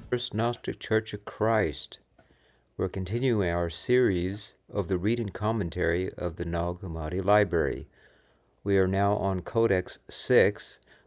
First Gnostic Church of Christ. We're continuing our series of the reading commentary of the Nag Hammadi library. We are now on Codex VI.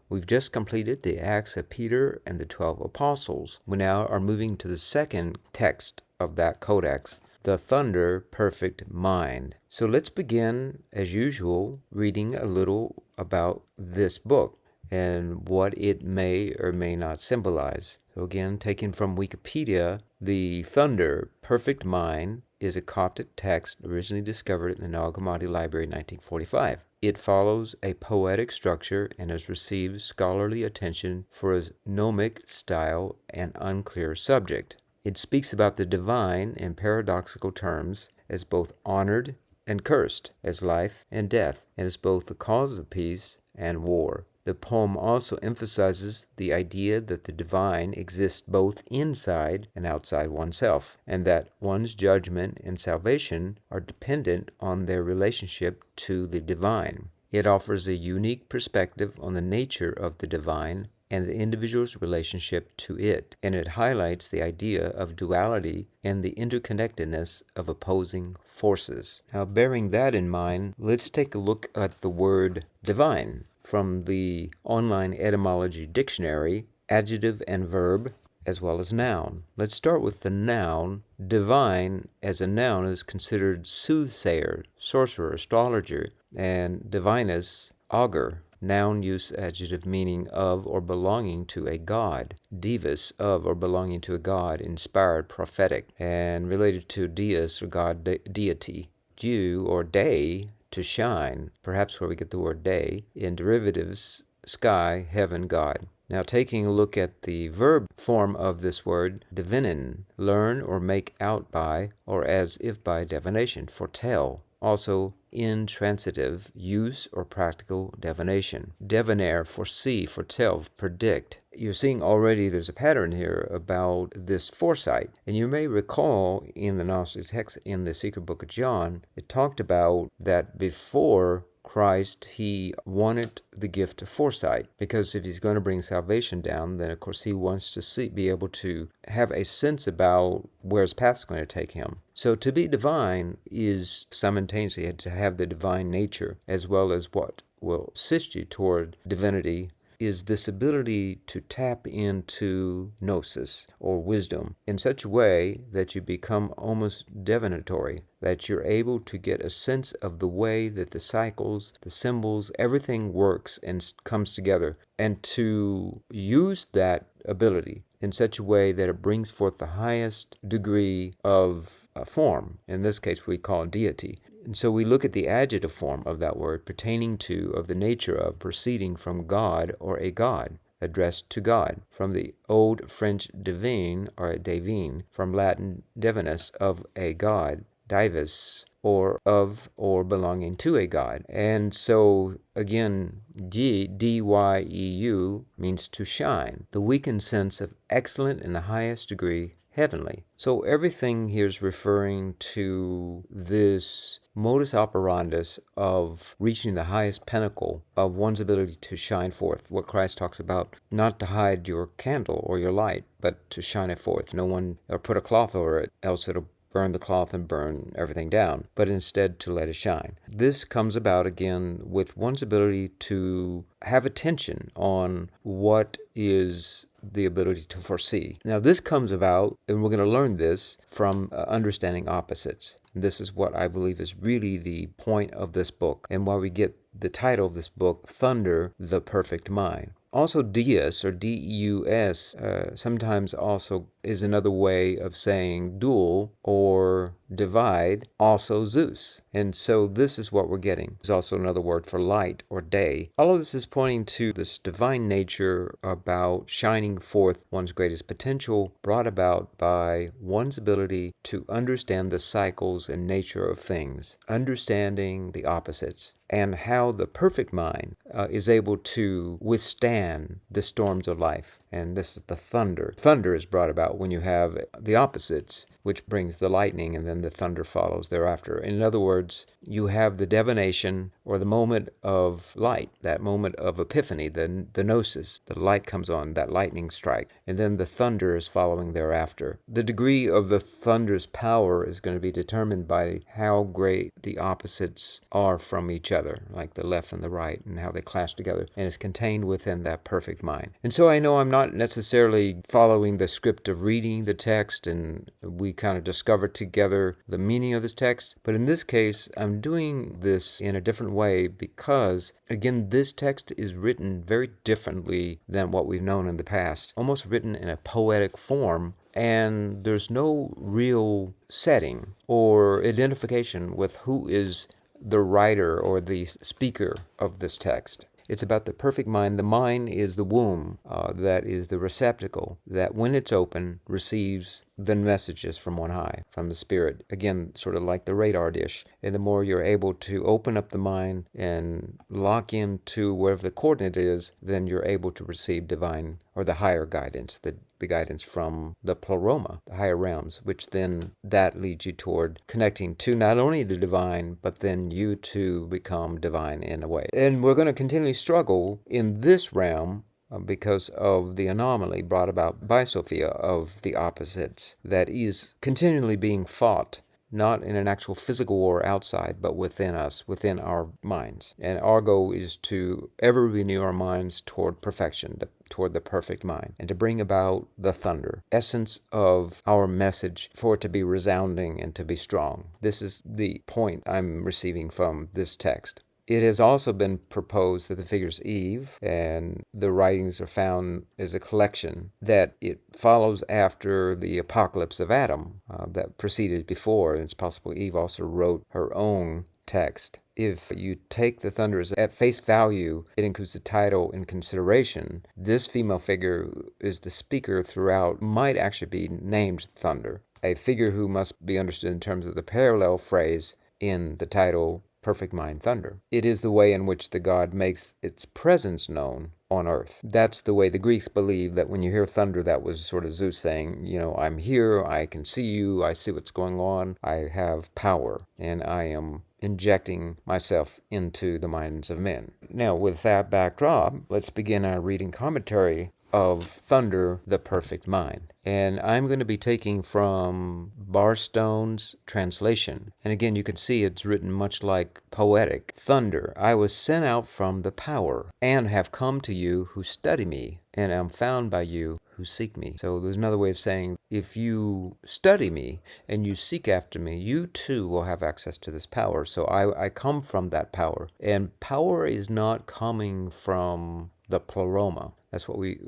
We've just completed the Acts of Peter and the 12 Apostles. We now are moving to the second text of that codex, the Thunder Perfect Mind. So let's begin, as usual, reading a little about this book and what it may or may not symbolize. So again, taken from Wikipedia, the Thunder Perfect Mind is a Coptic text originally discovered in the Nag Hammadi Library in 1945. It follows a poetic structure and has received scholarly attention for its gnomic style and unclear subject. It speaks about the divine in paradoxical terms as both honored and cursed, as life and death, and as both the cause of peace and war. The poem also emphasizes the idea that the divine exists both inside and outside oneself, and that one's judgment and salvation are dependent on their relationship to the divine. It offers a unique perspective on the nature of the divine and the individual's relationship to it, and it highlights the idea of duality and the interconnectedness of opposing forces. Now, bearing that in mind, let's take a look at the word divine. From the online Etymology dictionary, adjective and verb, as well as noun. Let's start with the noun. Divine as a noun is considered soothsayer, sorcerer, astrologer, and divinus, augur. Noun use adjective meaning of or belonging to a god. Divus, of or belonging to a god, inspired, prophetic, and related to deus or god, deity. Dew or day, to shine, perhaps where we get the word day, in derivatives, sky, heaven, God. Now taking a look at the verb form of this word, divinen, learn or make out by, or as if by divination, foretell. Also, intransitive, use or practical divination. Debonair, foresee, foretell, predict. You're seeing already there's a pattern here about this foresight. And you may recall in the Gnostic text in the Secret Book of John, it talked about that before Christ, he wanted the gift of foresight, because if he's going to bring salvation down, then of course he wants to be able to have a sense about where his path is going to take him. So to be divine is simultaneously to have the divine nature, as well as what will assist you toward divinity is this ability to tap into gnosis, or wisdom, in such a way that you become almost divinatory, that you're able to get a sense of the way that the cycles, the symbols, everything works and comes together, and to use that ability in such a way that it brings forth the highest degree of form. In this case, we call it deity. And so we look at the adjective form of that word, pertaining to, of the nature of, proceeding from God or a god, addressed to God. From the Old French divine or divine, from Latin divinus, of a god, divus, or of or belonging to a god. And so again, D-Y-E-U means to shine, the weakened sense of excellent in the highest degree, heavenly. So everything here is referring to this modus operandus of reaching the highest pinnacle of one's ability to shine forth. What Christ talks about, not to hide your candle or your light, but to shine it forth. No one, or put a cloth over it, else it'll burn the cloth and burn everything down, but instead to let it shine. This comes about again with one's ability to have attention on what is the ability to foresee. Now this comes about, and we're going to learn this from understanding opposites. This is what I believe is really the point of this book, and why we get the title of this book, Thunder, the Perfect Mind. Also, deus, or D-E-U-S, sometimes also is another way of saying dual or divide, also Zeus. And so this is what we're getting. There's also another word for light or day. All of this is pointing to this divine nature about shining forth one's greatest potential, brought about by one's ability to understand the cycles and nature of things, understanding the opposites, and how the perfect mind is able to withstand the storms of life. And this is the thunder. Thunder is brought about when you have the opposites, which brings the lightning, and then the thunder follows thereafter. In other words, you have the divination, or the moment of light, that moment of epiphany, the gnosis. The light comes on, that lightning strike, and then the thunder is following thereafter. The degree of the thunder's power is going to be determined by how great the opposites are from each other, like the left and the right, and how they clash together, and is contained within that perfect mind. And so I know I'm not necessarily following the script of reading the text, and we kind of discover together the meaning of this text, but in this case, I'm doing this in a different way because, again, this text is written very differently than what we've known in the past, almost written in a poetic form, and there's no real setting or identification with who is the writer or the speaker of this text. It's about the perfect mind. The mind is the womb, that is the receptacle, that when it's open, receives the messages from on high, from the Spirit. Again, sort of like the radar dish. And the more you're able to open up the mind and lock into wherever the coordinate is, then you're able to receive divine, or the higher guidance, the guidance from the pleroma, the higher realms, which then that leads you toward connecting to not only the divine, but then you too become divine in a way. And we're going to continually struggle in this realm because of the anomaly brought about by Sophia of the opposites that is continually being fought, not in an actual physical war outside, but within us, within our minds. And our goal is to ever renew our minds toward perfection, toward the perfect mind, and to bring about the thunder, essence of our message, for it to be resounding and to be strong. This is the point I'm receiving from this text. It has also been proposed that the figure's Eve, and the writings are found as a collection, that it follows after the apocalypse of Adam that preceded before. And it's possible Eve also wrote her own text. If you take the thunderous at face value, it includes the title in consideration. This female figure is the speaker throughout, might actually be named Thunder, a figure who must be understood in terms of the parallel phrase in the title Perfect Mind Thunder. It is the way in which the god makes its presence known on earth. That's the way the Greeks believe that when you hear thunder, that was sort of Zeus saying, I'm here, I can see you, I see what's going on, I have power, and I am injecting myself into the minds of men. Now, with that backdrop, let's begin our reading commentary of Thunder, the Perfect Mind. And I'm going to be taking from Barstone's translation. And again, you can see it's written much like poetic. Thunder, I was sent out from the power, and have come to you who study me, and am found by you who seek me. So there's another way of saying, if you study me and you seek after me, you too will have access to this power. So I come from that power. And power is not coming from the pleroma. That's what we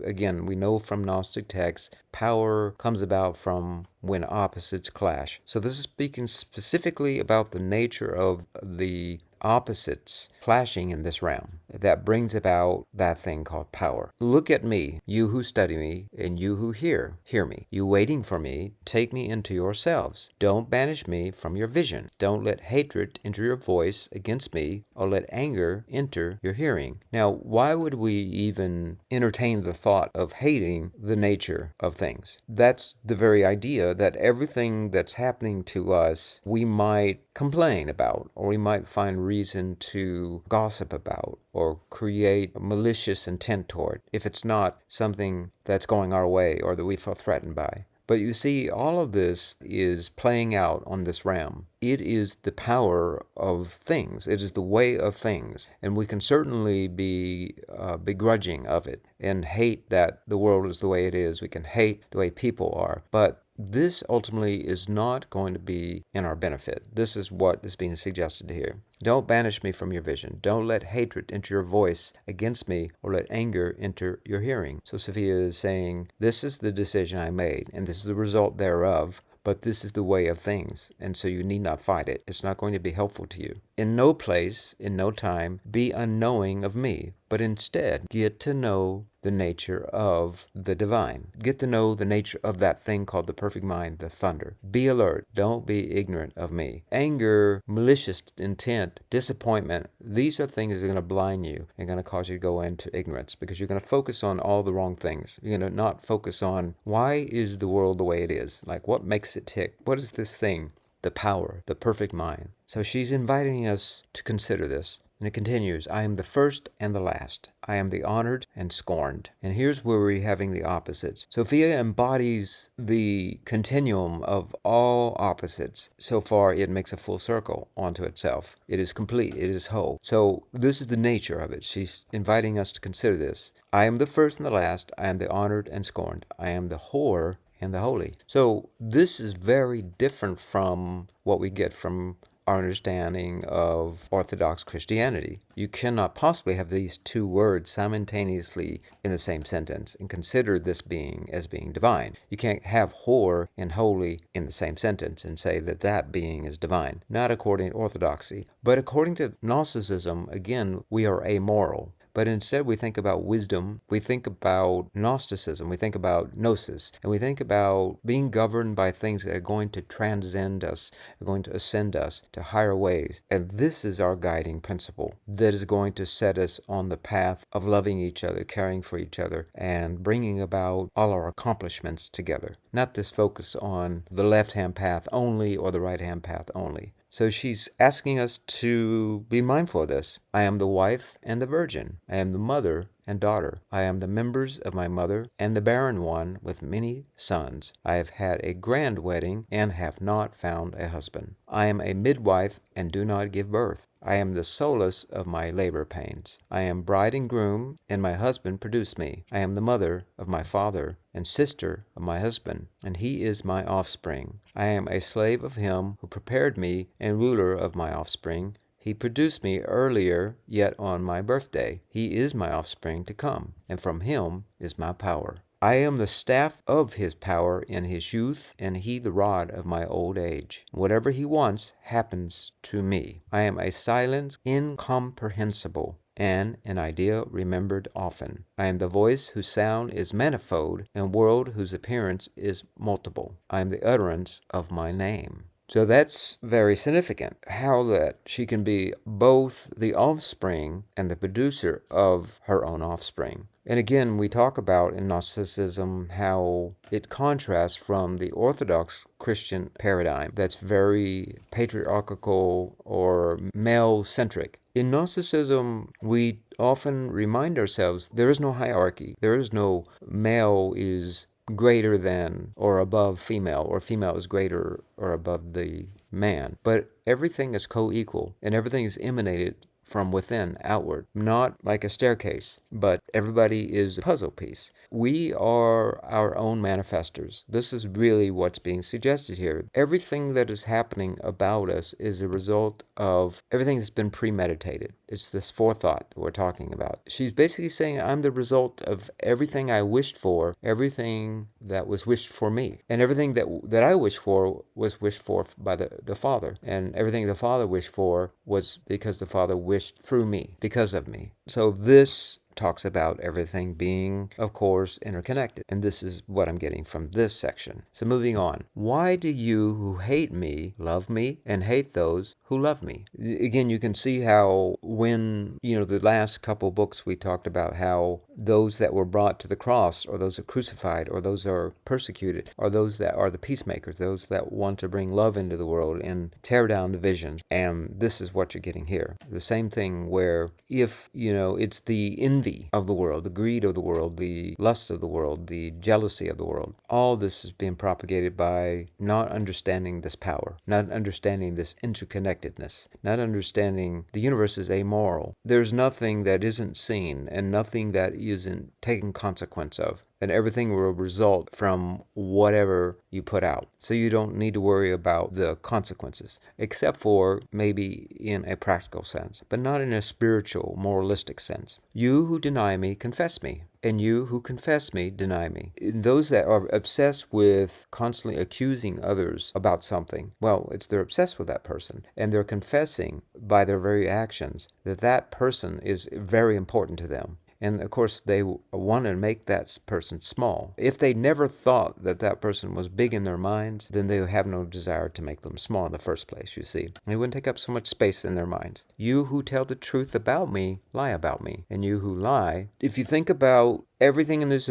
know from Gnostic texts. Power comes about from when opposites clash. So this is speaking specifically about the nature of the opposites clashing in this realm that brings about that thing called power. Look at me, you who study me, and you who hear me. You waiting for me, take me into yourselves. Don't banish me from your vision. Don't let hatred enter your voice against me, or let anger enter your hearing. Now, why would we even entertain the thought of hating the nature of things? That's the very idea that everything that's happening to us, we might complain about, or we might find reason to gossip about, or create malicious intent toward, if it's not something that's going our way or that we feel threatened by. But you see, all of this is playing out on this realm. It is the power of things. It is the way of things. And we can certainly be begrudging of it and hate that the world is the way it is. We can hate the way people are. But this ultimately is not going to be in our benefit. This is what is being suggested here. Don't banish me from your vision. Don't let hatred enter your voice against me, or let anger enter your hearing. So Sophia is saying, this is the decision I made, and this is the result thereof. But this is the way of things, and so you need not fight it. It's not going to be helpful to you. In no place, in no time, be unknowing of me, but instead get to know the nature of the divine. Get to know the nature of that thing called the perfect mind, the thunder. Be alert. Don't be ignorant of me. Anger, malicious intent, disappointment, these are things that are going to blind you and going to cause you to go into ignorance, because you're going to focus on all the wrong things. You're going to not focus on, why is the world the way it is? Like, what makes it tick? What is this thing? The power, the perfect mind. So she's inviting us to consider this. And it continues, I am the first and the last. I am the honored and scorned. And here's where we're having the opposites. Sophia embodies the continuum of all opposites. So far, it makes a full circle onto itself. It is complete. It is whole. So this is the nature of it. She's inviting us to consider this. I am the first and the last. I am the honored and scorned. I am the whore and the holy. So this is very different from what we get from our understanding of Orthodox Christianity. You cannot possibly have these two words simultaneously in the same sentence and consider this being as being divine. You can't have whore and holy in the same sentence and say that that being is divine. Not according to Orthodoxy. But according to Gnosticism, again, we are amoral. But instead we think about wisdom, we think about Gnosticism, we think about gnosis, and we think about being governed by things that are going to transcend us, are going to ascend us to higher ways. And this is our guiding principle that is going to set us on the path of loving each other, caring for each other, and bringing about all our accomplishments together. Not this focus on the left-hand path only or the right-hand path only. So she's asking us to be mindful of this. I am the wife and the virgin. I am the mother and daughter. I am the members of my mother and the barren one with many sons. I have had a grand wedding and have not found a husband. I am a midwife and do not give birth. I am the solace of my labor pains. I am bride and groom, and my husband produced me. I am the mother of my father and sister of my husband, and he is my offspring. I am a slave of him who prepared me and ruler of my offspring. He produced me earlier, yet on my birthday. He is my offspring to come, and from him is my power. I am the staff of his power in his youth, and he the rod of my old age. Whatever he wants happens to me. I am a silence incomprehensible, and an idea remembered often. I am the voice whose sound is manifold, and world whose appearance is multiple. I am the utterance of my name. So that's very significant, how that she can be both the offspring and the producer of her own offspring. And again, we talk about in Gnosticism how it contrasts from the Orthodox Christian paradigm that's very patriarchal or male-centric. In Gnosticism, we often remind ourselves there is no hierarchy. There is no male is greater than or above female, or female is greater or above the man. But everything is co-equal, and everything is emanated from within outward, not like a staircase, but everybody is a puzzle piece. We are our own manifestors. This is really what's being suggested here. Everything that is happening about us is a result of everything that's been premeditated. It's this forethought that we're talking about. She's basically saying, I'm the result of everything I wished for, everything that was wished for me. And everything that I wished for was wished for by the Father. And everything the Father wished for was because the Father wished through me, because of me. So this talks about everything being, of course, interconnected. And this is what I'm getting from this section. So moving on. Why do you who hate me love me and hate those who love me? Again, you can see how when, the last couple books we talked about how those that were brought to the cross, or those are crucified, or those are persecuted, or those that are the peacemakers, those that want to bring love into the world and tear down divisions. And this is what you're getting here. The same thing where if, it's the envy of the world, the greed of the world, the lust of the world, the jealousy of the world, all this is being propagated by not understanding this power, not understanding this interconnectedness, not understanding the universe is amoral. There's nothing that isn't seen and nothing that isn't taken consequence of. And everything will result from whatever you put out. So you don't need to worry about the consequences, except for maybe in a practical sense, but not in a spiritual, moralistic sense. You who deny me, confess me. And you who confess me, deny me. And those that are obsessed with constantly accusing others about something, well, they're obsessed with that person. And they're confessing by their very actions that that person is very important to them. And of course, they want to make that person small. If they never thought that that person was big in their minds, then they have no desire to make them small in the first place, you see. They wouldn't take up so much space in their minds. You who tell the truth about me, lie about me. And you who lie, if you think about everything in this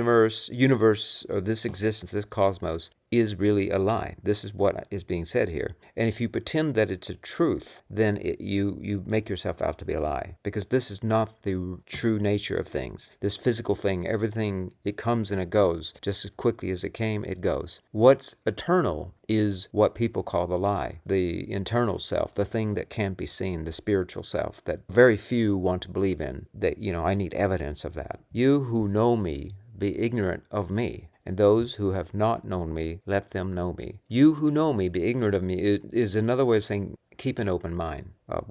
universe, or this existence, this cosmos, is really a lie. This is what is being said here. And if you pretend that it's a truth, then you make yourself out to be a lie, because this is not the true nature of things. This physical thing, everything, it comes and it goes. Just as quickly as it came, it goes. What's eternal is what people call the lie, the internal self, the thing that can't be seen, the spiritual self that very few want to believe in. That, I need evidence of that. You who know me, be ignorant of me. And those who have not known me, let them know me. You who know me, be ignorant of me, it is another way of saying keep an open mind.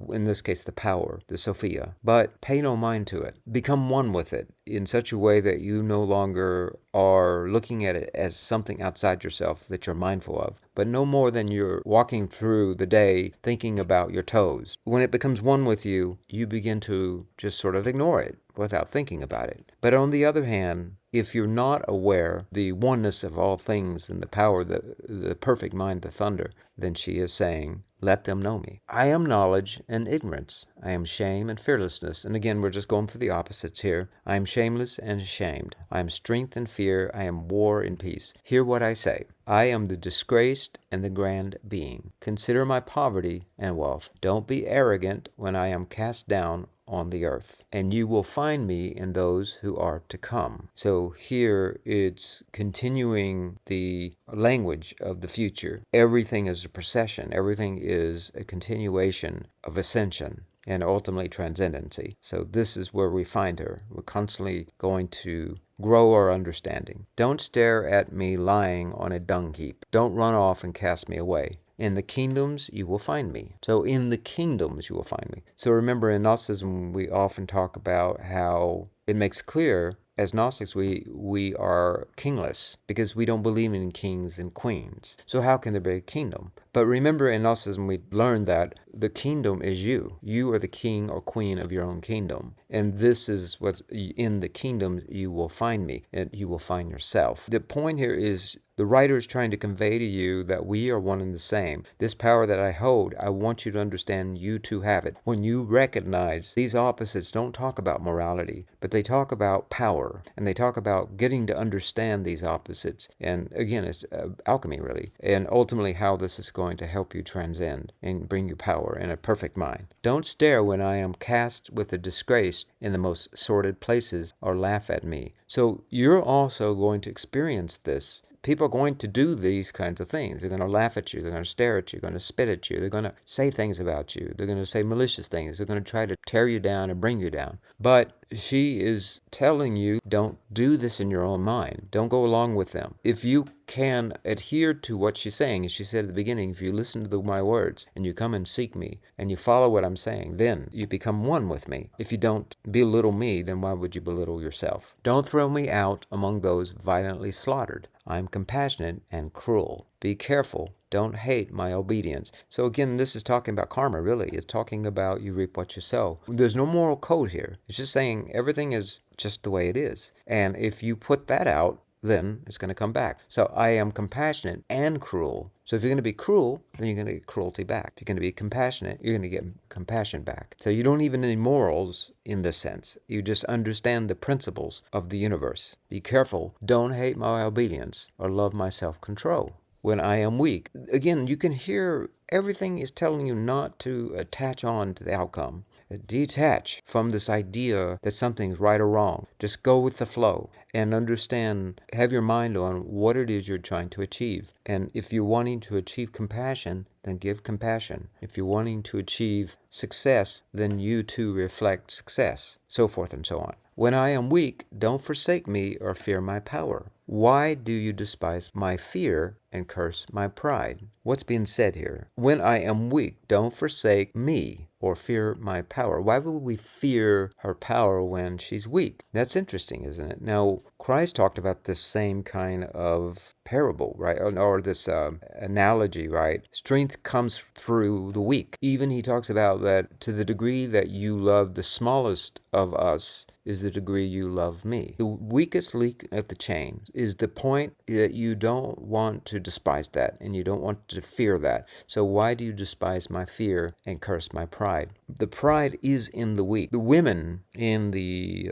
In this case, the power, the Sophia. But pay no mind to it. Become one with it in such a way that you no longer are looking at it as something outside yourself that you're mindful of, but no more than you're walking through the day thinking about your toes. When it becomes one with you, you begin to just sort of ignore it without thinking about it. But on the other hand, if you're not aware the oneness of all things and the power, the perfect mind, the thunder, then she is saying, let them know me. I am knowledge and ignorance. I am shame and fearlessness. And again, we're just going through the opposites here. I am shameless and ashamed. I am strength and fear. I am war and peace. Hear what I say. I am the disgraced and the grand being. Consider my poverty and wealth. Don't be arrogant when I am cast down on the earth, and you will find me in those who are to come. So here it's continuing the language of the future. Everything is a procession. Everything is a continuation of ascension and ultimately transcendency. So this is where we find her. We're constantly going to grow our understanding. Don't stare at me lying on a dung heap. Don't run off and cast me away. In the kingdoms, you will find me. So in the kingdoms, you will find me. So remember, in Gnosticism, we often talk about how it makes clear, as Gnostics, we are kingless because we don't believe in kings and queens. So how can there be a kingdom? But remember, in Gnosticism, we learned that the kingdom is you. You are the king or queen of your own kingdom. And this is what, in the kingdom, you will find me, and you will find yourself. The point here is, the writer is trying to convey to you that we are one and the same. This power that I hold, I want you to understand you too have it. When you recognize these opposites don't talk about morality, but they talk about power, and they talk about getting to understand these opposites. And again, it's alchemy, really, and ultimately how this is going to help you transcend and bring you power and a perfect mind. Don't stare when I am cast with the disgraced in the most sordid places, or laugh at me. So you're also going to experience this. People are going to do these kinds of things. They're going to laugh at you. They're going to stare at you. They're going to spit at you. They're going to say things about you. They're going to say malicious things. They're going to try to tear you down and bring you down. But she is telling you, don't do this in your own mind. Don't go along with them. If you can adhere to what she's saying, as she said at the beginning, if you listen to my words and you come and seek me and you follow what I'm saying, then you become one with me. If you don't belittle me, then why would you belittle yourself? Don't throw me out among those violently slaughtered. I'm compassionate and cruel. Be careful. Don't hate my obedience. So again, this is talking about karma, really. It's talking about you reap what you sow. There's no moral code here. It's just saying everything is just the way it is. And if you put that out, then it's going to come back. So I am compassionate and cruel. So if you're going to be cruel, then you're going to get cruelty back. If you're going to be compassionate, you're going to get compassion back. So you don't even need morals in this sense. You just understand the principles of the universe. Be careful. Don't hate my obedience or love my self-control. When I am weak, again, you can hear everything is telling you not to attach on to the outcome. Detach from this idea that something's right or wrong. Just go with the flow and understand, have your mind on what it is you're trying to achieve. And if you're wanting to achieve compassion, then give compassion. If you're wanting to achieve success, then you too reflect success, so forth and so on. When I am weak, don't forsake me or fear my power. Why do you despise my fear and curse my pride? What's being said here? When I am weak, don't forsake me or fear my power. Why would we fear her power when she's weak? That's interesting, isn't it? Now, Christ talked about this same kind of parable, right? Or this analogy, right? Strength comes through the weak. Even he talks about that to the degree that you love the smallest of us is the degree you love me. The weakest link at the chain is the point that you don't want to despise that and you don't want to fear that. So why do you despise my fear and curse my pride? The pride is in the weak. The women in the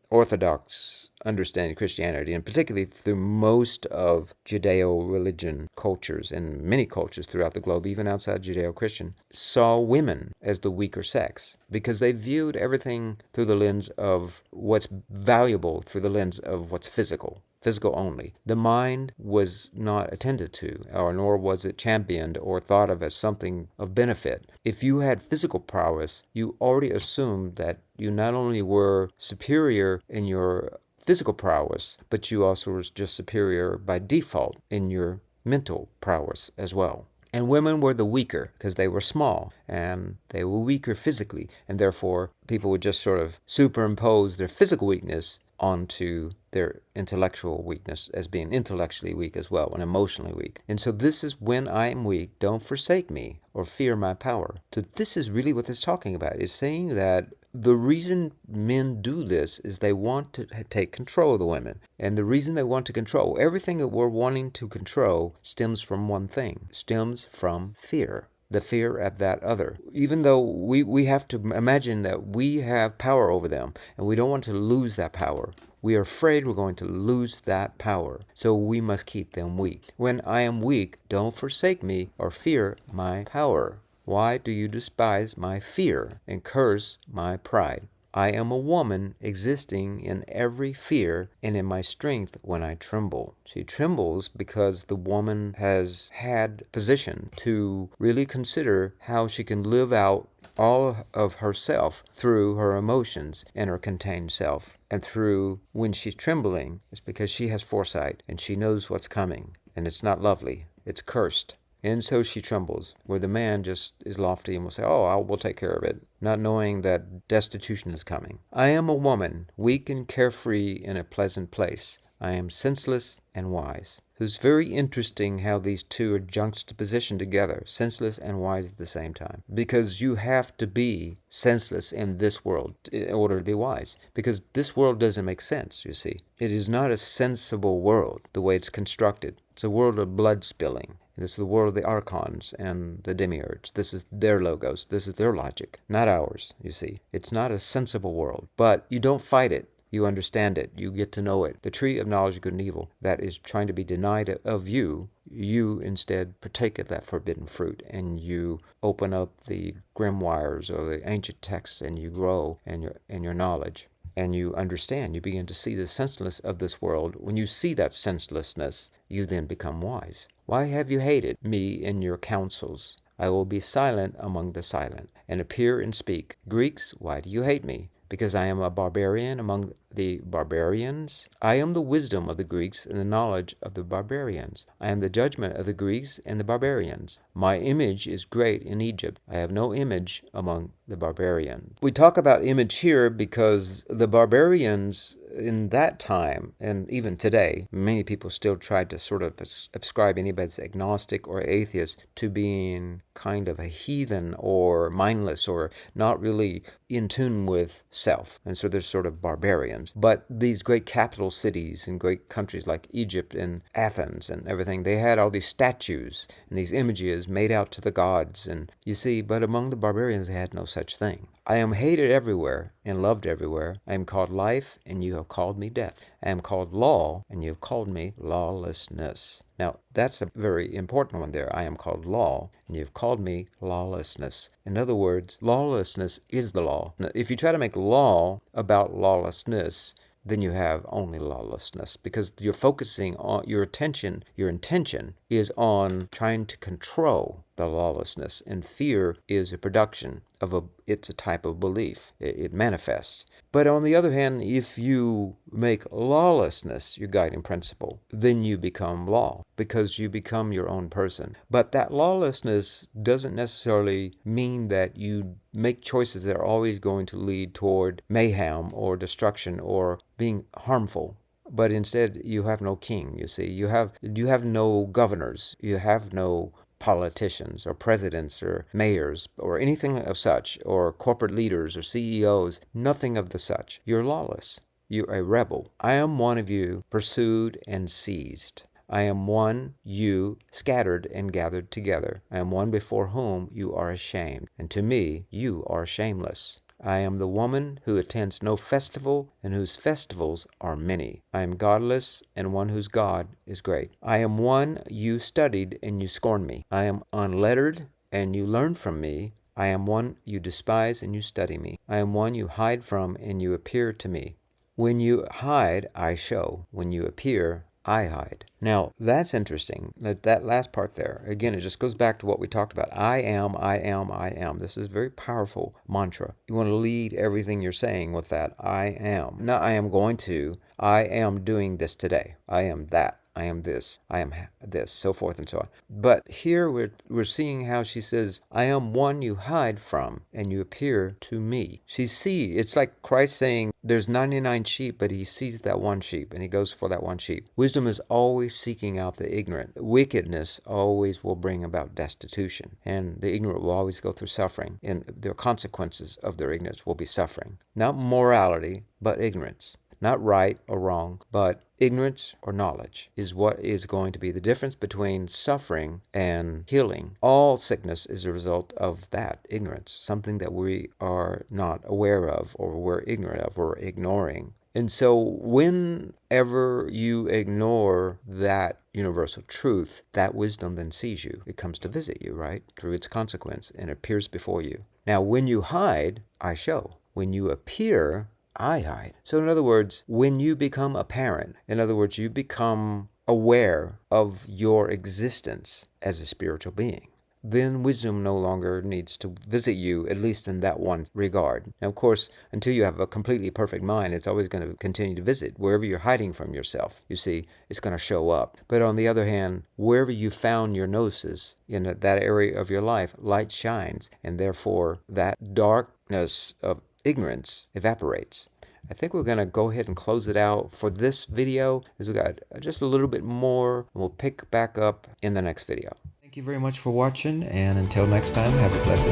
Orthodox understanding of Christianity, and particularly through most of Judeo-religion cultures and many cultures throughout the globe, even outside Judeo-Christian, saw women as the weaker sex because they viewed everything through the lens of what's valuable, through the lens of what's physical only. The mind was not attended to, or nor was it championed or thought of as something of benefit. If you had physical prowess, you already assumed that you not only were superior in your physical prowess, but you also were just superior by default in your mental prowess as well. And women were the weaker because they were small and they were weaker physically, and therefore people would just sort of superimpose their physical weakness onto their intellectual weakness as being intellectually weak as well and emotionally weak. And so this is when I am weak, don't forsake me or fear my power. So this is really what it's talking about. It's saying that the reason men do this is they want to take control of the women. And the reason they want to control, everything that we're wanting to control stems from one thing, stems from fear. The fear of that other. Even though we have to imagine that we have power over them and we don't want to lose that power. We are afraid we're going to lose that power. So we must keep them weak. When I am weak, don't forsake me or fear my power. Why do you despise my fear and curse my pride? I am a woman existing in every fear and in my strength when I tremble. She trembles because the woman has had position to really consider how she can live out all of herself through her emotions and her contained self. And through when she's trembling, it's because she has foresight and she knows what's coming. And it's not lovely. It's cursed. And so she trembles, where the man just is lofty and will say, we'll take care of it, not knowing that destitution is coming. I am a woman, weak and carefree in a pleasant place. I am senseless and wise. It's very interesting how these two are juxtapositioned together, senseless and wise at the same time. Because you have to be senseless in this world in order to be wise. Because this world doesn't make sense, you see. It is not a sensible world, the way it's constructed. It's a world of blood spilling. This is the world of the archons and the demiurge. This is their logos. This is their logic, not ours, you see. It's not a sensible world. But you don't fight it. You understand it. You get to know it. The tree of knowledge of good and evil that is trying to be denied of you, you instead partake of that forbidden fruit, and you open up the grimoires or the ancient texts, and you grow in your knowledge. And you understand, you begin to see the senselessness of this world. When you see that senselessness, you then become wise. Why have you hated me in your counsels? I will be silent among the silent, and appear and speak. Greeks, why do you hate me? Because I am a barbarian among the barbarians? I am the wisdom of the Greeks and the knowledge of the barbarians. I am the judgment of the Greeks and the barbarians. My image is great in Egypt. I have no image among the barbarians. We talk about image here because the barbarians in that time, and even today, many people still try to sort of ascribe anybody that's agnostic or atheist to being kind of a heathen or mindless or not really in tune with self. And so they're sort of barbarians. But these great capital cities and great countries like Egypt and Athens and everything, they had all these statues and these images made out to the gods. And you see, but among the barbarians, they had no such thing. I am hated everywhere and loved everywhere. I am called life, and you have called me death. I am called law, and you have called me lawlessness. Now, that's a very important one there. I am called law, and you have called me lawlessness. In other words, lawlessness is the law. Now, if you try to make law about lawlessness, then you have only lawlessness, because you're focusing on your intention is on trying to control the lawlessness. And fear is a production of it's a type of belief. It manifests. But on the other hand, if you make lawlessness your guiding principle, then you become law, because you become your own person. But that lawlessness doesn't necessarily mean that you make choices that are always going to lead toward mayhem or destruction or being harmful. But instead, you have no king, you see. You have no governors. You have no politicians or presidents or mayors or anything of such, or corporate leaders or CEOs. Nothing of the such. You're lawless. You're a rebel. I am one of you, pursued and seized. I am one, you, scattered and gathered together. I am one before whom you are ashamed, and to me you are shameless. I am the woman who attends no festival, and whose festivals are many. I am godless, and one whose God is great. I am one you studied, and you scorn me. I am unlettered, and you learn from me. I am one you despise, and you study me. I am one you hide from, and you appear to me. When you hide, I show. When you appear, I hide. Now, that's interesting. That last part there, again, it just goes back to what we talked about. I am, I am, I am. This is a very powerful mantra. You want to lead everything you're saying with that. I am. Not I am going to. I am doing this today. I am that. I am this. I am this, so forth and so on. But here we're seeing how she says, I am one you hide from, and you appear to me. It's like Christ saying, there's 99 sheep, but he sees that one sheep, and he goes for that one sheep. Wisdom is always seeking out the ignorant. Wickedness always will bring about destitution, and the ignorant will always go through suffering, and the consequences of their ignorance will be suffering. Not morality, but ignorance. Not right or wrong, but ignorance or knowledge is what is going to be the difference between suffering and healing. All sickness is a result of that ignorance, something that we are not aware of, or we're ignorant of, or ignoring. And so whenever you ignore that universal truth, that wisdom then sees you. It comes to visit you, right? Through its consequence, and appears before you. Now, when you hide, I show. When you appear, I hide. So in other words, when you become apparent, in other words, you become aware of your existence as a spiritual being, then wisdom no longer needs to visit you, at least in that one regard. Now, of course, until you have a completely perfect mind, it's always going to continue to visit. Wherever you're hiding from yourself, you see, it's going to show up. But on the other hand, wherever you found your gnosis, in that area of your life, light shines, and therefore that darkness of ignorance evaporates. I think we're going to go ahead and close it out for this video, as we got just a little bit more, and we'll pick back up in the next video. Thank you very much for watching, and until next time, have a blessed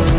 day.